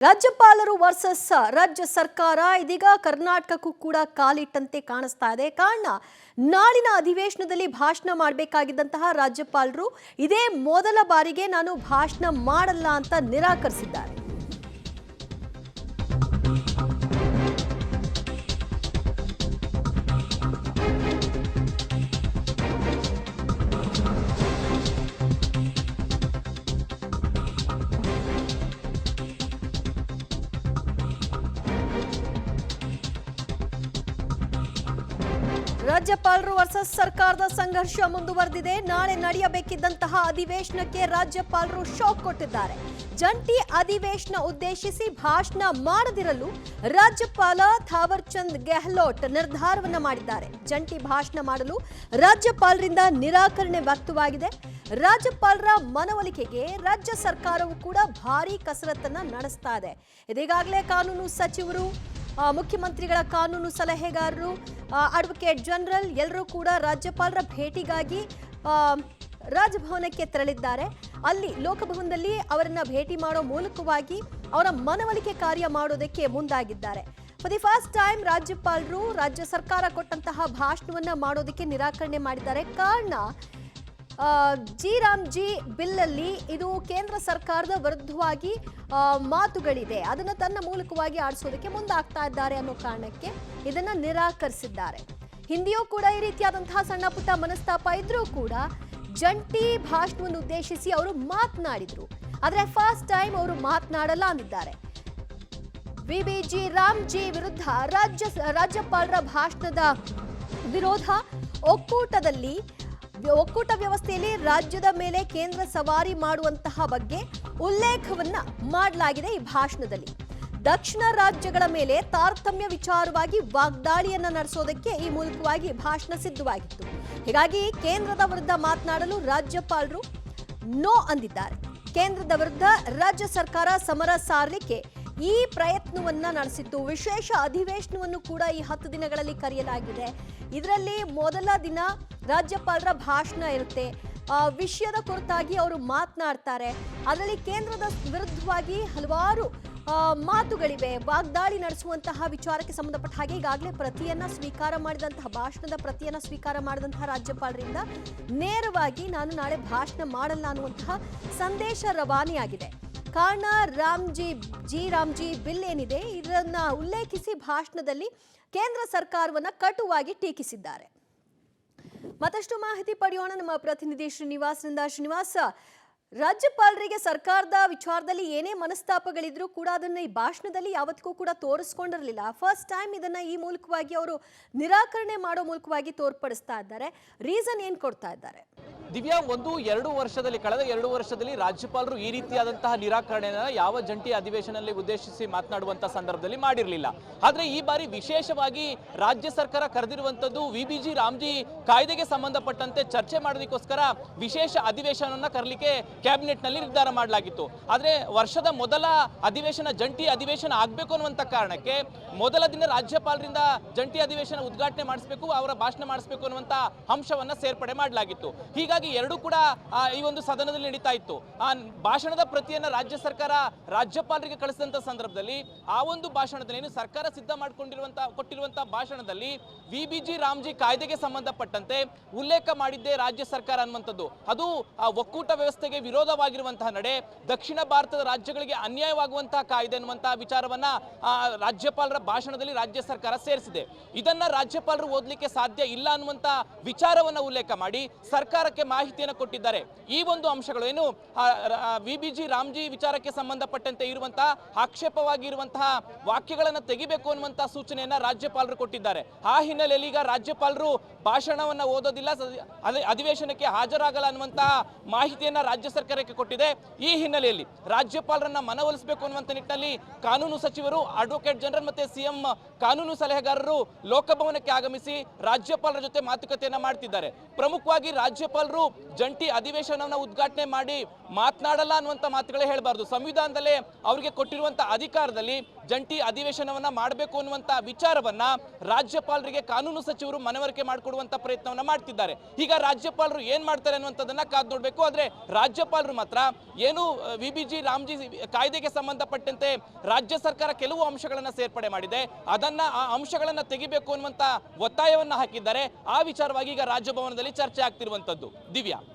ರಾಜ್ಯಪಾಲರು ವರ್ಸಸ್ ರಾಜ್ಯ ಸರ್ಕಾರ ಇದೀಗ ಕರ್ನಾಟಕಕ್ಕೂ ಕೂಡ ಕಾಲಿಟ್ಟಂತೆ ಕಾಣಿಸ್ತಾ ಇದೆ. ಕಾರಣ ನಾಳಿನ ಅಧಿವೇಶನದಲ್ಲಿ ಭಾಷಣ ಮಾಡಬೇಕಾಗಿದ್ದಂತಹ ರಾಜ್ಯಪಾಲರು ಇದೇ ಮೊದಲ ಬಾರಿಗೆ ನಾನು ಭಾಷಣ ಮಾಡಲ್ಲ ಅಂತ ನಿರಾಕರಿಸಿದ್ದಾರೆ. ರಾಜ್ಯಪಾಲರು ವರ್ಸಸ್ ಸರ್ಕಾರದ ಸಂಘರ್ಷ ಮುಂದುವರೆದಿದೆ. ನಾಳೆ ನಡೆಯಬೇಕಿದ್ದಂತಹ ಅಧಿವೇಶನಕ್ಕೆ ರಾಜ್ಯಪಾಲರು ಶಾಕ್ ಕೊಟ್ಟಿದ್ದಾರೆ. ಜಂಟಿ ಅಧಿವೇಶನ ಉದ್ದೇಶಿಸಿ ಭಾಷಣ ಮಾಡದಿರಲು ರಾಜ್ಯಪಾಲ ಥಾವರ್ ಚಂದ್ ಗೆಹ್ಲೋಟ್ ನಿರ್ಧಾರವನ್ನ ಮಾಡಿದ್ದಾರೆ. ಜಂಟಿ ಭಾಷಣ ಮಾಡಲು ರಾಜ್ಯಪಾಲರಿಂದ ನಿರಾಕರಣೆ ವ್ಯಕ್ತವಾಗಿದೆ. ರಾಜ್ಯಪಾಲರ ಮನವೊಲಿಕೆಗೆ ರಾಜ್ಯ ಸರ್ಕಾರವು ಕೂಡ ಭಾರೀ ಕಸರತ್ತನ್ನ ನಡೆಸ್ತಾ ಇದೆ. ಇದೀಗಾಗಲೇ ಕಾನೂನು ಸಚಿವರು, ಮುಖ್ಯಮಂತ್ರಿಗಳ ಕಾನೂನು ಸಲಹೆಗಾರರು, ಅಡ್ವೊಕೇಟ್ ಜನರಲ್ ಎಲ್ಲರೂ ಕೂಡ ರಾಜ್ಯಪಾಲರ ಭೇಟಿಗಾಗಿ ರಾಜಭವನಕ್ಕೆ ತೆರಳಿದ್ದಾರೆ. ಅಲ್ಲಿ ಲೋಕಭವನದಲ್ಲಿ ಅವರನ್ನ ಭೇಟಿ ಮಾಡೋ ಮೂಲಕವಾಗಿ ಅವರ ಮನವೊಲಿಕೆ ಕಾರ್ಯ ಮಾಡೋದಕ್ಕೆ ಮುಂದಾಗಿದ್ದಾರೆ. ಫಾರ್ ದಿ ಫಸ್ಟ್ ಟೈಮ್ ರಾಜ್ಯಪಾಲರು ರಾಜ್ಯ ಸರ್ಕಾರ ಕೊಟ್ಟಂತಹ ಭಾಷಣವನ್ನ ಮಾಡೋದಕ್ಕೆ ನಿರಾಕರಣೆ ಮಾಡಿದ್ದಾರೆ. ಕಾರಣ ಜಿ ಬಿಲ್ ಅಲ್ಲಿ ಇದು ಕೇಂದ್ರ ಸರ್ಕಾರದ ವಿರುದ್ಧವಾಗಿ ಮಾತುಗಳಿದೆ, ಅದನ್ನು ತನ್ನ ಮೂಲಕವಾಗಿ ಆಡಿಸೋದಕ್ಕೆ ಮುಂದಾಗ್ತಾ ಇದ್ದಾರೆ ಅನ್ನೋ ಕಾರಣಕ್ಕೆ ಇದನ್ನ ನಿರಾಕರಿಸಿದ್ದಾರೆ. ಹಿಂದಿಯೂ ಕೂಡ ಈ ರೀತಿಯಾದಂತಹ ಸಣ್ಣ ಪುಟ್ಟ ಮನಸ್ತಾಪ ಇದ್ರೂ ಕೂಡ ಜಂಟಿ ಭಾಷಣವನ್ನು ಉದ್ದೇಶಿಸಿ ಅವರು ಮಾತನಾಡಿದ್ರು. ಆದ್ರೆ ಫಸ್ಟ್ ಟೈಮ್ ಅವರು ಮಾತನಾಡಲ್ಲ ಅಂದಿದ್ದಾರೆ. ವಿಬಿಜಿ ರಾಮ್ಜಿ ವಿರುದ್ಧ ರಾಜ್ಯಪಾಲರ ಭಾಷಣದ ವಿರೋಧ, ಒಕ್ಕೂಟ ವ್ಯವಸ್ಥೆಯಲ್ಲಿ ರಾಜ್ಯದ ಮೇಲೆ ಕೇಂದ್ರ ಸವಾರಿ ಮಾಡುವಂತಹ ಬಗ್ಗೆ ಉಲ್ಲೇಖವನ್ನ ಮಾಡಲಾಗಿದೆ. ಈ ಭಾಷಣದಲ್ಲಿ ದಕ್ಷಿಣ ರಾಜ್ಯಗಳ ಮೇಲೆ ತಾರತಮ್ಯ ವಿಚಾರವಾಗಿ ವಾಗ್ದಾಳಿಯನ್ನ ನಡೆಸೋದಕ್ಕೆ ಈ ಮೂಲಕವಾಗಿ ಭಾಷಣ ಸಿದ್ಧವಾಗಿತ್ತು. ಹೀಗಾಗಿ ಕೇಂದ್ರದ ವಿರುದ್ಧ ಮಾತನಾಡಲು ರಾಜ್ಯಪಾಲರು ನೋ ಅಂದಿದ್ದಾರೆ. ಕೇಂದ್ರದ ವಿರುದ್ಧ ರಾಜ್ಯ ಸರ್ಕಾರ ಸಮರ ಸಾರಲಿಕ್ಕೆ ಈ ಪ್ರಯತ್ನವನ್ನ ನಡೆಸಿತ್ತು. ವಿಶೇಷ ಅಧಿವೇಶನವನ್ನು ಕೂಡ ಈ 10 ದಿನಗಳಲ್ಲಿ ಕರೆಯಲಾಗಿದೆ. ಇದರಲ್ಲಿ ಮೊದಲ ದಿನ ರಾಜ್ಯಪಾಲರ ಭಾಷಣ ಇರುತ್ತೆ. ವಿಷಯದ ಕುರಿತಾಗಿ ಅವರು ಮಾತನಾಡ್ತಾರೆ. ಅದರಲ್ಲಿ ಕೇಂದ್ರದ ವಿರುದ್ಧವಾಗಿ ಹಲವಾರು ಮಾತುಗಳಿವೆ. ವಾಗ್ದಾಳಿ ನಡೆಸುವಂತಹ ವಿಚಾರಕ್ಕೆ ಸಂಬಂಧಪಟ್ಟ ಹಾಗೆ ಈಗಾಗಲೇ ಭಾಷಣದ ಪ್ರತಿಯನ್ನ ಸ್ವೀಕಾರ ಮಾಡಿದಂತಹ ರಾಜ್ಯಪಾಲರಿಂದ ನೇರವಾಗಿ ನಾನು ನಾಳೆ ಭಾಷಣ ಮಾಡಲ್ಲ ಅನ್ನುವಂತಹ ಸಂದೇಶ ರವಾನೆಯಾಗಿದೆ. ಕಾರಣ ರಾಮ್ಜಿ ಬಿಲ್ ಏನಿದೆ ಇದನ್ನ ಉಲ್ಲೇಖಿಸಿ ಭಾಷಣದಲ್ಲಿ ಕೇಂದ್ರ ಸರ್ಕಾರವನ್ನ ಕಟುವಾಗಿ ಟೀಕಿಸಿದ್ದಾರೆ. ಮತ್ತಷ್ಟು ಮಾಹಿತಿ ಪಡೆಯೋಣ ನಮ್ಮ ಪ್ರತಿನಿಧಿ ಶ್ರೀನಿವಾಸ್ನಿಂದ. ಶ್ರೀನಿವಾಸ್, ರಾಜ್ಯಪಾಲರಿಗೆ ಸರ್ಕಾರದ ವಿಚಾರದಲ್ಲಿ ಏನೇ ಮನಸ್ತಾಪಗಳಿದ್ರೂ ಕೂಡ ಅದನ್ನ ಈ ಭಾಷಣದಲ್ಲಿ ಯಾವತ್ತಿಗೂ ಕೂಡ ತೋರಿಸ್ಕೊಂಡಿರಲಿಲ್ಲ. ಫಸ್ಟ್ ಟೈಮ್ ಇದನ್ನ ಈ ಮೂಲಕವಾಗಿ ಅವರು ನಿರಾಕರಣೆ ಮಾಡೋ ಮೂಲಕವಾಗಿ ತೋರ್ಪಡಿಸ್ತಾ ಇದ್ದಾರೆ. ರೀಸನ್ ಏನ್ ಕೊಡ್ತಾ ಇದ್ದಾರೆ? ದಿವ್ಯಾ, ಕಳೆದ 2 ವರ್ಷದಲ್ಲಿ ರಾಜ್ಯಪಾಲರು ಈ ರೀತಿಯಾದಂತಹ ನಿರಾಕರಣೆನ ಯಾವ ಜಂಟಿ ಅಧಿವೇಶನದಲ್ಲಿ ಉದ್ದೇಶಿಸಿ ಮಾತನಾಡುವಂತಹ ಸಂದರ್ಭದಲ್ಲಿ ಮಾಡಿರಲಿಲ್ಲ. ಆದ್ರೆ ಈ ಬಾರಿ ವಿಶೇಷವಾಗಿ ರಾಜ್ಯ ಸರ್ಕಾರ ಕರೆದಿರುವಂತದ್ದು ವಿಬಿಜಿ ರಾಮ್ಜಿ ಕಾಯ್ದೆಗೆ ಸಂಬಂಧಪಟ್ಟಂತೆ ಚರ್ಚೆ ಮಾಡೋದಕ್ಕೋಸ್ಕರ ವಿಶೇಷ ಅಧಿವೇಶನವನ್ನ ಕರೆಯಲಿಕ್ಕೆ ಕ್ಯಾಬಿನೆಟ್ ನಲ್ಲಿ ನಿರ್ಧಾರ ಮಾಡಲಾಗಿತ್ತು. ಆದ್ರೆ ವರ್ಷದ ಮೊದಲ ಅಧಿವೇಶನ ಜಂಟಿ ಅಧಿವೇಶನ ಆಗ್ಬೇಕು ಅನ್ನುವಂತ ಕಾರಣಕ್ಕೆ ಮೊದಲ ದಿನ ರಾಜ್ಯಪಾಲರಿಂದ ಜಂಟಿ ಅಧಿವೇಶನ ಉದ್ಘಾಟನೆ ಮಾಡಿಸಬೇಕು, ಅವರ ಭಾಷಣ ಮಾಡಿಸಬೇಕು ಅನ್ನುವಂತ ಅಂಶವನ್ನ ಸೇರ್ಪಡೆ ಮಾಡಲಾಗಿತ್ತು. ಹೀಗಾಗಿ ಎರಡೂ ಕೂಡ ಈ ಒಂದು ಸದನದಲ್ಲಿ ನಡೀತಾ ಇತ್ತು. ಆ ಭಾಷಣದ ಪ್ರತಿಯನ್ನ ರಾಜ್ಯ ಸರ್ಕಾರ ರಾಜ್ಯಪಾಲರಿಗೆ ಕಳಿಸಿದಂತ ಸಂದರ್ಭದಲ್ಲಿ ಆ ಒಂದು ಭಾಷಣದಲ್ಲಿ ಸರ್ಕಾರ ಸಿದ್ಧ ಕೊಟ್ಟಿರುವಂತಹ ಭಾಷಣದಲ್ಲಿ ವಿಬಿಜಿ ರಾಮ್ಜಿ ಕಾಯ್ದೆಗೆ ಸಂಬಂಧಪಟ್ಟಂತೆ ಉಲ್ಲೇಖ ಮಾಡಿದ್ದೇ ರಾಜ್ಯ ಸರ್ಕಾರ ಅನ್ನುವಂಥದ್ದು. ಅದು ಆ ಒಕ್ಕೂಟ ವ್ಯವಸ್ಥೆಗೆ ವಿರೋಧವಾಗಿರುವಂತಹ ನಡೆ, ದಕ್ಷಿಣ ಭಾರತದ ರಾಜ್ಯಗಳಿಗೆ ಅನ್ಯಾಯವಾಗುವಂತಹ ಕಾಯ್ದೆ ಅನ್ನುವಂತಹ ವಿಚಾರವನ್ನ ರಾಜ್ಯಪಾಲರ ಭಾಷಣದಲ್ಲಿ ರಾಜ್ಯ ಸರ್ಕಾರ ಸೇರಿಸಿದೆ. ಇದನ್ನ ರಾಜ್ಯಪಾಲರು ಓದಲಿಕ್ಕೆ ಸಾಧ್ಯ ಇಲ್ಲ ಅನ್ನುವಂತ ವಿಚಾರವನ್ನ ಉಲ್ಲೇಖ ಮಾಡಿ ಸರ್ಕಾರಕ್ಕೆ ಮಾಹಿತಿಯನ್ನು ಕೊಟ್ಟಿದ್ದಾರೆ. ಈ ಒಂದು ಅಂಶಗಳು ಏನು ವಿಬಿಜಿ ರಾಮ್ಜಿ ವಿಚಾರಕ್ಕೆ ಸಂಬಂಧಪಟ್ಟಂತೆ ಇರುವಂತಹ ಆಕ್ಷೇಪವಾಗಿ ಇರುವಂತಹ ವಾಕ್ಯಗಳನ್ನು ತೆಗಿಬೇಕು ಅನ್ನುವಂತಹ ಸೂಚನೆಯನ್ನ ರಾಜ್ಯಪಾಲರು ಕೊಟ್ಟಿದ್ದಾರೆ. ಆ ಹಿನ್ನೆಲೆಯಲ್ಲಿ ಈಗ ರಾಜ್ಯಪಾಲರು ಭಾಷಣವನ್ನ ಓದೋದಿಲ್ಲ, ಅಧಿವೇಶನಕ್ಕೆ ಹಾಜರಾಗಲ್ಲ ಅನ್ನುವಂತಹ ಮಾಹಿತಿಯನ್ನ ರಾಜ್ಯ ಸರ್ಕಾರಕ್ಕೆ ಕೊಟ್ಟಿದೆ. ಈ ಹಿನ್ನೆಲೆಯಲ್ಲಿ ರಾಜ್ಯಪಾಲರನ್ನ ಮನವೊಲಿಸಬೇಕು ಅನ್ನುವಂತ ನಿಟ್ಟಿನಲ್ಲಿ ಕಾನೂನು ಸಚಿವರು, ಅಡ್ವೊಕೇಟ್ ಜನರಲ್ ಮತ್ತೆ ಸಿಎಂ ಕಾನೂನು ಸಲಹೆಗಾರರು ಲೋಕಭವನಕ್ಕೆ ಆಗಮಿಸಿ ರಾಜ್ಯಪಾಲರ ಜೊತೆ ಮಾತುಕತೆಯನ್ನ ಮಾಡ್ತಿದ್ದಾರೆ. ಪ್ರಮುಖವಾಗಿ ರಾಜ್ಯಪಾಲರು ಜಂಟಿ ಅಧಿವೇಶನವನ್ನು ಉದ್ಘಾಟನೆ ಮಾಡಿ ಮಾತನಾಡಲ್ಲ ಅನ್ನುವಂಥ ಮಾತುಗಳೇ ಹೇಳಬಾರ್ದು. ಸಂವಿಧಾನದಲ್ಲೇ ಅವರಿಗೆ ಕೊಟ್ಟಿರುವಂಥ ಅಧಿಕಾರದಲ್ಲಿ ಜಂಟಿ ಅಧಿವೇಶನವನ್ನ ಮಾಡಬೇಕು ಅನ್ನುವಂಥ ವಿಚಾರವನ್ನ ರಾಜ್ಯಪಾಲರಿಗೆ ಕಾನೂನು ಸಚಿವರು ಮನವರಿಕೆ ಮಾಡಿಕೊಡುವಂಥ ಪ್ರಯತ್ನವನ್ನ ಮಾಡ್ತಿದ್ದಾರೆ. ಈಗ ರಾಜ್ಯಪಾಲರು ಏನ್ ಮಾಡ್ತಾರೆ ಅನ್ನುವಂಥದ್ದನ್ನ ಕಾದು ನೋಡಬೇಕು. ಆದ್ರೆ ರಾಜ್ಯಪಾಲರು ಮಾತ್ರ ಏನು ವಿಬಿಜಿ ರಾಮ್ಜಿ ಕಾಯ್ದೆಗೆ ಸಂಬಂಧಪಟ್ಟಂತೆ ರಾಜ್ಯ ಸರ್ಕಾರ ಕೆಲವು ಅಂಶಗಳನ್ನ ಸೇರ್ಪಡೆ ಮಾಡಿದೆ, ಆ ಅಂಶಗಳನ್ನ ತೆಗಿಬೇಕು ಅನ್ನುವಂಥ ಒತ್ತಾಯವನ್ನ ಹಾಕಿದ್ದಾರೆ. ಆ ವಿಚಾರವಾಗಿ ಈಗ ರಾಜಭವನದಲ್ಲಿ ಚರ್ಚೆ ಆಗ್ತಿರುವಂತದ್ದು. ದಿವ್ಯಾ.